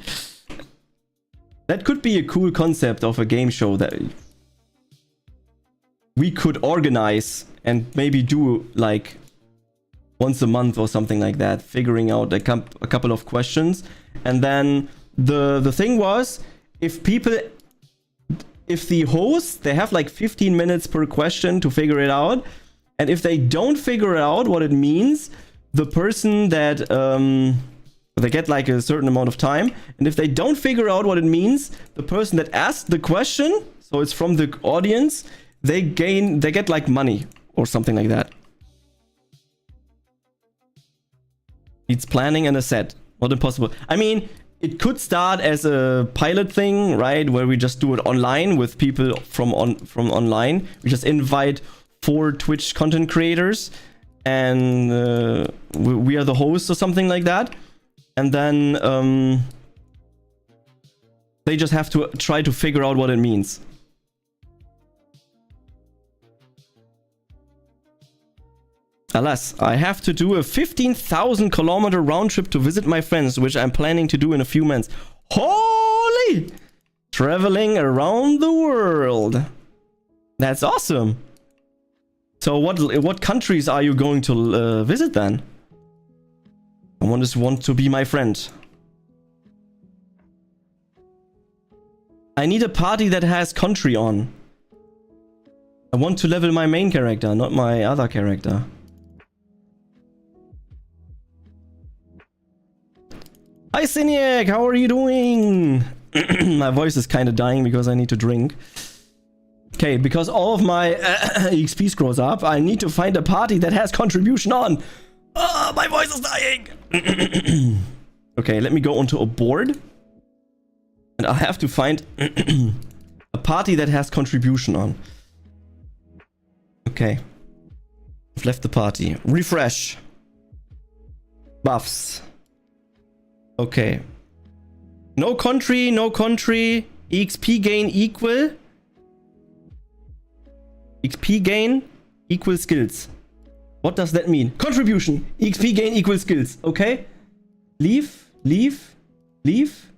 That could be a cool concept of a game show that we could organize and maybe do like once a month or something like that, figuring out a couple of questions. And then the thing was, if the hosts, they have like 15 minutes per question to figure it out, and if they don't figure out what it means, the person that they get like a certain amount of time, and if they don't figure out what it means, the person that asked the question, so it's from the audience, they get like money or something like that. It's planning and a set, not impossible. I mean, it could start as a pilot thing, right, where we just do it online with people from online. We just invite 4 Twitch content creators, and we are the hosts or something like that. And then they just have to try to figure out what it means. Alas, I have to do a 15,000 kilometer round trip to visit my friends, which I'm planning to do in a few months. Holy! Traveling around the world. That's awesome. So what countries are you going to visit then? I just want to be my friend. I need a party that has country on. I want to level my main character, not my other character. Hi Cyniac, how are you doing? My voice is kind of dying because I need to drink. Okay, because all of my XP scrolls up, I need to find a party that has contribution on. Oh, my voice is dying. Okay, let me go onto a board. And I have to find a party that has contribution on. Okay. I've left the party. Refresh. Buffs. Okay. No country, no country. XP gain equal. XP gain equal skills. What does that mean? Contribution. XP gain equal skills. Okay. Leave. Leave. Leave.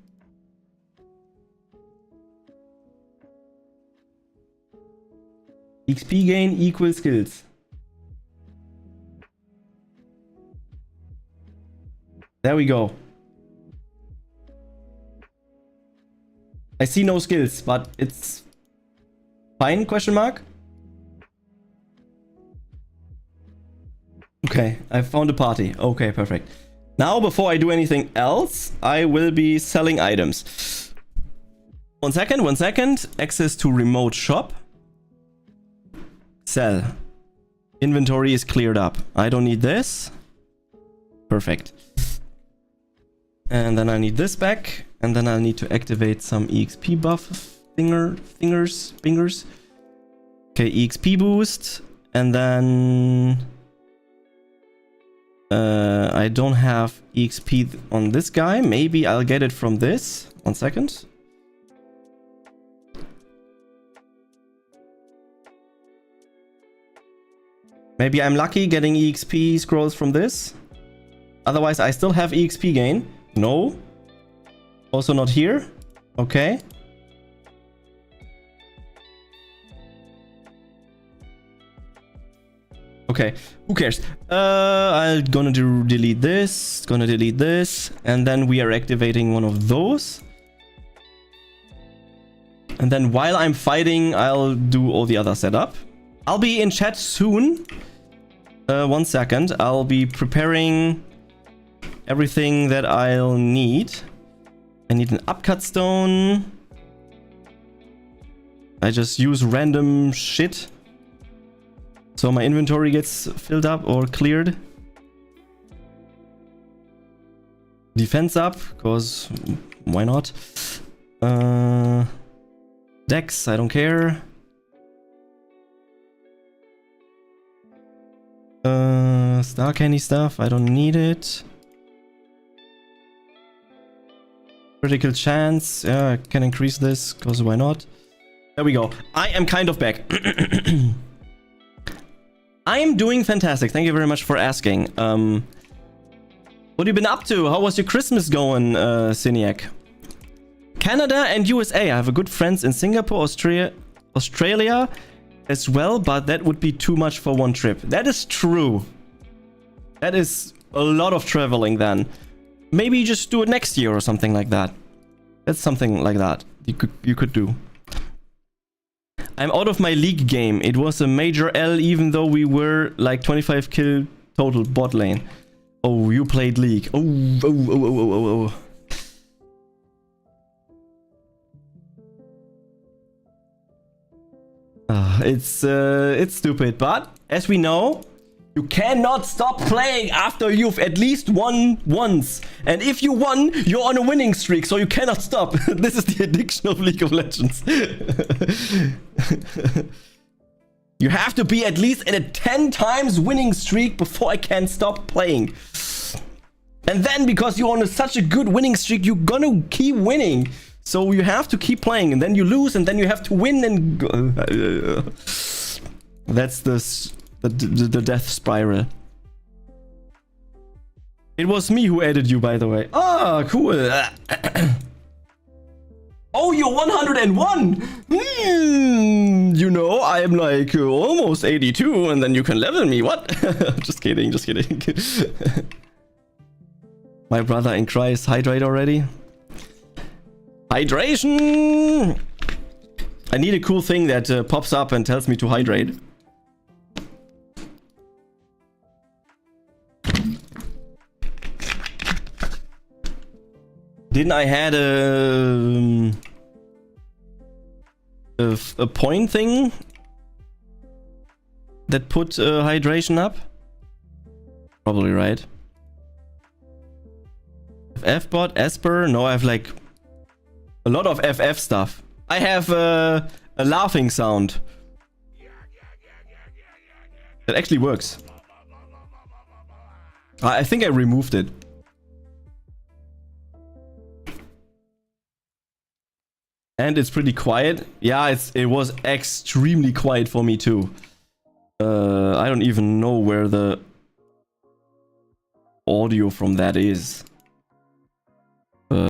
XP gain equal skills. There we go. I see no skills, but it's fine, question mark? Okay, I found a party. Okay, perfect. Now, before I do anything else, I will be selling items. 1 second, 1 second. Access to remote shop. Sell. Inventory is cleared up. I don't need this. Perfect. And then I need this back. And then I'll need to activate some EXP buff fingers. Okay, EXP boost. And then I don't have EXP on this guy. Maybe I'll get it from this. 1 second. Maybe I'm lucky getting EXP scrolls from this. Otherwise, I still have EXP gain. No. Also not here. Okay. Okay, who cares? I'm gonna delete this, and then we are activating one of those. And then while I'm fighting, I'll do all the other setup. I'll be in chat soon. 1 second. I'll be preparing everything that I'll need. I need an upcut stone. I just use random shit, so my inventory gets filled up or cleared. Defense up, because why not? Dex, I don't care. Star candy stuff, I don't need it. Critical chance, yeah, I can increase this, because why not? There we go. I am kind of back. I'm doing fantastic. Thank you very much for asking. What have you been up to? How was your Christmas going, Cyniac? Canada and USA. I have a good friends in Singapore, Australia as well, but that would be too much for one trip. That is true. That is a lot of traveling then. Maybe just do it next year or something like that. That's something like that you could do. I'm out of my league game. It was a major L, even though we were like 25 kill total bot lane. Oh, you played league. Oh. It's stupid, but as we know, you cannot stop playing after you've at least won once. And if you won, you're on a winning streak, so you cannot stop. This is the addiction of League of Legends. You have to be at least in a 10 times winning streak before I can stop playing. And then, because you're on such a good winning streak, you're gonna keep winning. So you have to keep playing, and then you lose, and then you have to win, and that's the death spiral. It was me who added you, by the way. Ah, cool. Oh, you're 101. You know, I'm like almost 82, and then you can level me. What? Just kidding. My brother in Christ, hydrate already. Hydration! I need a cool thing that pops up and tells me to hydrate. Didn't I had a point thing that put hydration up? Probably right. FF-bot, Esper? No, I have like a lot of FF stuff. I have a laughing sound that actually works. I think I removed it. And it's pretty quiet. Yeah, it was extremely quiet for me too. I don't even know where the audio from that is.